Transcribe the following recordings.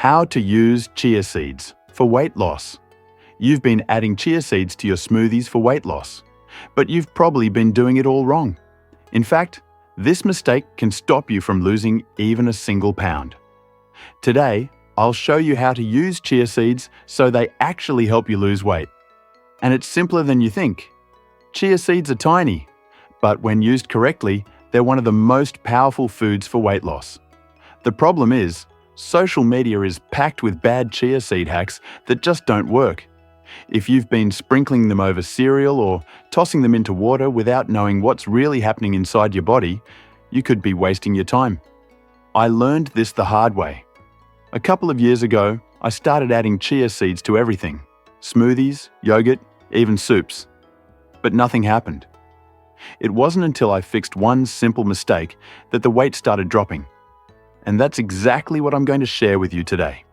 How to use chia seeds for weight loss. You've been adding chia seeds to your smoothies for weight loss, but you've probably been doing it all wrong. In fact, this mistake can stop you from losing even a single pound. Today, I'll show you how to use chia seeds so they actually help you lose weight. And it's simpler than you think. Chia seeds are tiny, but when used correctly, they're one of the most powerful foods for weight loss. The problem is, social media is packed with bad chia seed hacks that just don't work. If you've been sprinkling them over cereal or tossing them into water without knowing what's really happening inside your body, you could be wasting your time. I learned this the hard way. A couple of years ago, I started adding chia seeds to everything: smoothies, yogurt, even soups. But nothing happened. It wasn't until I fixed one simple mistake that the weight started dropping. And that's exactly what I'm going to share with you today.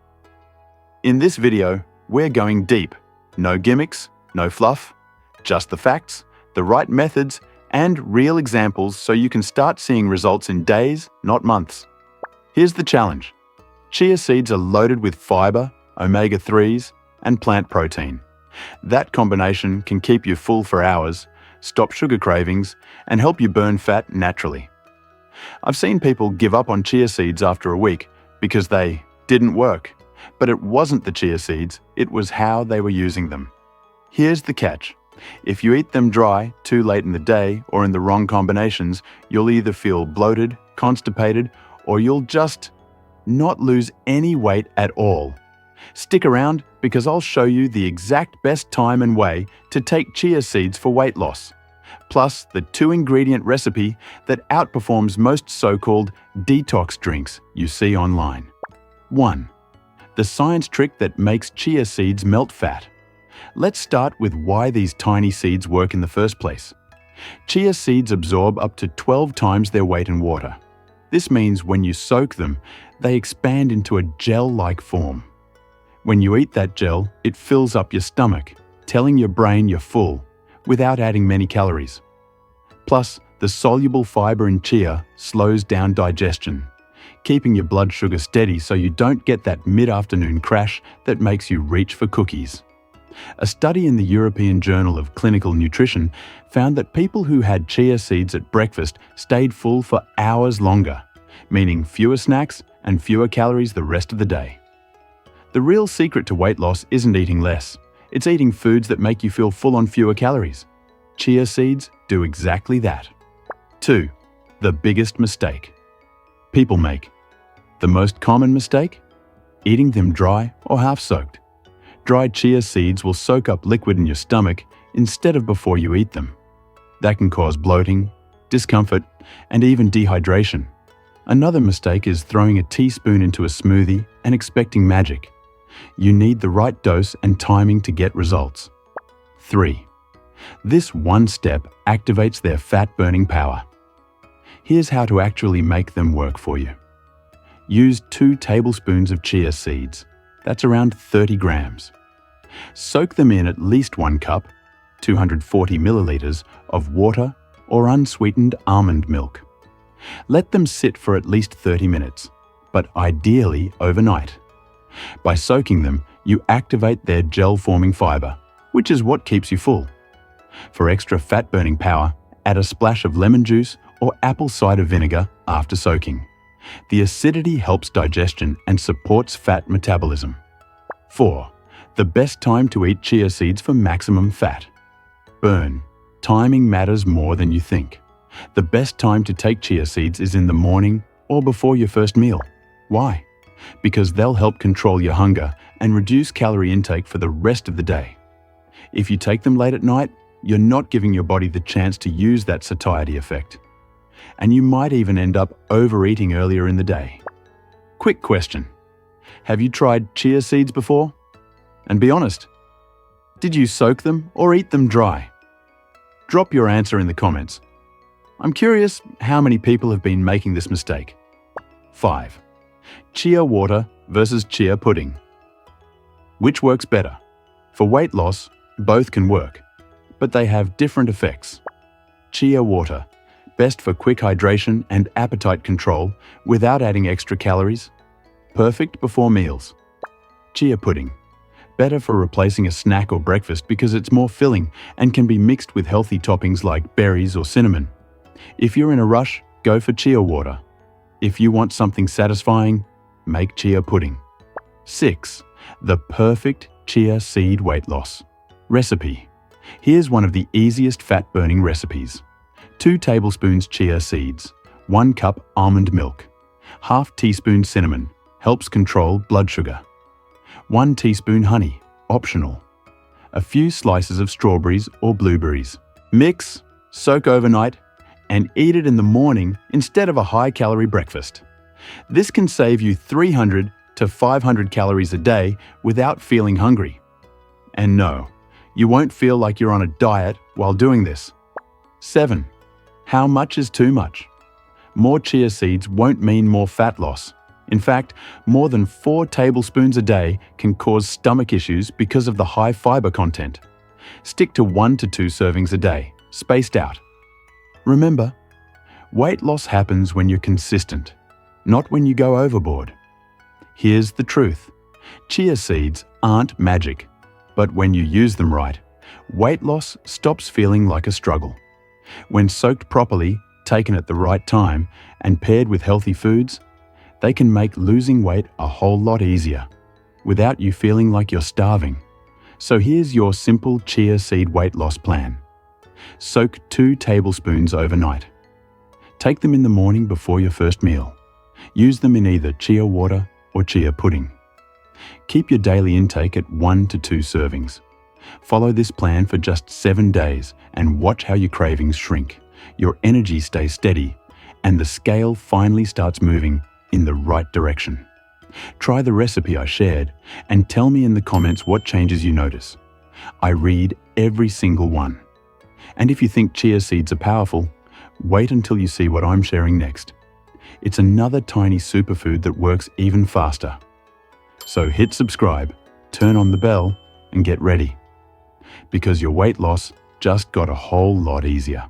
In this video, we're going deep. No gimmicks, no fluff, just the facts, the right methods, and real examples so you can start seeing results in days, not months. Here's the challenge. Chia seeds are loaded with fiber, omega-3s, and plant protein. That combination can keep you full for hours, stop sugar cravings, and help you burn fat naturally. I've seen people give up on chia seeds after a week because they didn't work. But it wasn't the chia seeds, it was how they were using them. Here's the catch. If you eat them dry, too late in the day, or in the wrong combinations, you'll either feel bloated, constipated, or you'll just not lose any weight at all. Stick around because I'll show you the exact best time and way to take chia seeds for weight loss. Plus the 2-ingredient recipe that outperforms most so-called detox drinks you see online. 1. The science trick that makes chia seeds melt fat. Let's start with why these tiny seeds work in the first place. Chia seeds absorb up to 12 times their weight in water. This means when you soak them, they expand into a gel-like form. When you eat that gel, it fills up your stomach, telling your brain you're full, without adding many calories. Plus, the soluble fiber in chia slows down digestion, keeping your blood sugar steady so you don't get that mid-afternoon crash that makes you reach for cookies. A study in the European Journal of Clinical Nutrition found that people who had chia seeds at breakfast stayed full for hours longer, meaning fewer snacks and fewer calories the rest of the day. The real secret to weight loss isn't eating less. It's eating foods that make you feel full on fewer calories. Chia seeds do exactly that. 2. The biggest mistake people make. The most common mistake? Eating them dry or half-soaked. Dried chia seeds will soak up liquid in your stomach instead of before you eat them. That can cause bloating, discomfort, and even dehydration. Another mistake is throwing a teaspoon into a smoothie and expecting magic. You need the right dose and timing to get results. 3. This one step activates their fat-burning power. Here's how to actually make them work for you. Use 2 tablespoons of chia seeds. That's around 30 grams. Soak them in at least 1 cup, 240 milliliters, of water or unsweetened almond milk. Let them sit for at least 30 minutes, but ideally overnight. By soaking them, you activate their gel-forming fiber, which is what keeps you full. For extra fat-burning power, add a splash of lemon juice or apple cider vinegar after soaking. The acidity helps digestion and supports fat metabolism. 4. The best time to eat chia seeds for maximum fat. Burn. Timing matters more than you think. The best time to take chia seeds is in the morning or before your first meal. Why? Because they'll help control your hunger and reduce calorie intake for the rest of the day. If you take them late at night, you're not giving your body the chance to use that satiety effect. And you might even end up overeating earlier in the day. Quick question. Have you tried chia seeds before? And be honest, did you soak them or eat them dry? Drop your answer in the comments. I'm curious how many people have been making this mistake. 5. Chia water versus chia pudding. Which works better? For weight loss, both can work, but they have different effects. Chia water, best for quick hydration and appetite control without adding extra calories. perfect before meals. Chia pudding. Better for replacing a snack or breakfast because it's more filling and can be mixed with healthy toppings like berries or cinnamon. If you're in a rush, go for chia water. If you want something satisfying, make chia pudding. 6. The perfect chia seed weight loss. Recipe. Here's one of the easiest fat-burning recipes. 2 tablespoons chia seeds, 1 cup almond milk, ½ teaspoon cinnamon, helps control blood sugar, 1 teaspoon honey, optional, a few slices of strawberries or blueberries. Mix, soak overnight, and eat it in the morning instead of a high-calorie breakfast. This can save you 300 to 500 calories a day without feeling hungry. And no, you won't feel like you're on a diet while doing this. 7. How much is too much? More chia seeds won't mean more fat loss. In fact, more than 4 tablespoons a day can cause stomach issues because of the high fiber content. Stick to 1 to 2 servings a day, spaced out. Remember, weight loss happens when you're consistent, not when you go overboard. Here's the truth. Chia seeds aren't magic, but when you use them right, weight loss stops feeling like a struggle. When soaked properly, taken at the right time, and paired with healthy foods, they can make losing weight a whole lot easier, without you feeling like you're starving. So here's your simple chia seed weight loss plan. Soak 2 tablespoons overnight. Take them in the morning before your first meal. Use them in either chia water or chia pudding. Keep your daily intake at 1 to 2 servings. Follow this plan for just 7 days and watch how your cravings shrink, your energy stays steady, and the scale finally starts moving in the right direction. Try the recipe I shared and tell me in the comments what changes you notice. I read every single one. And if you think chia seeds are powerful, wait until you see what I'm sharing next. It's another tiny superfood that works even faster. So hit subscribe, turn on the bell, and get ready. Because your weight loss just got a whole lot easier.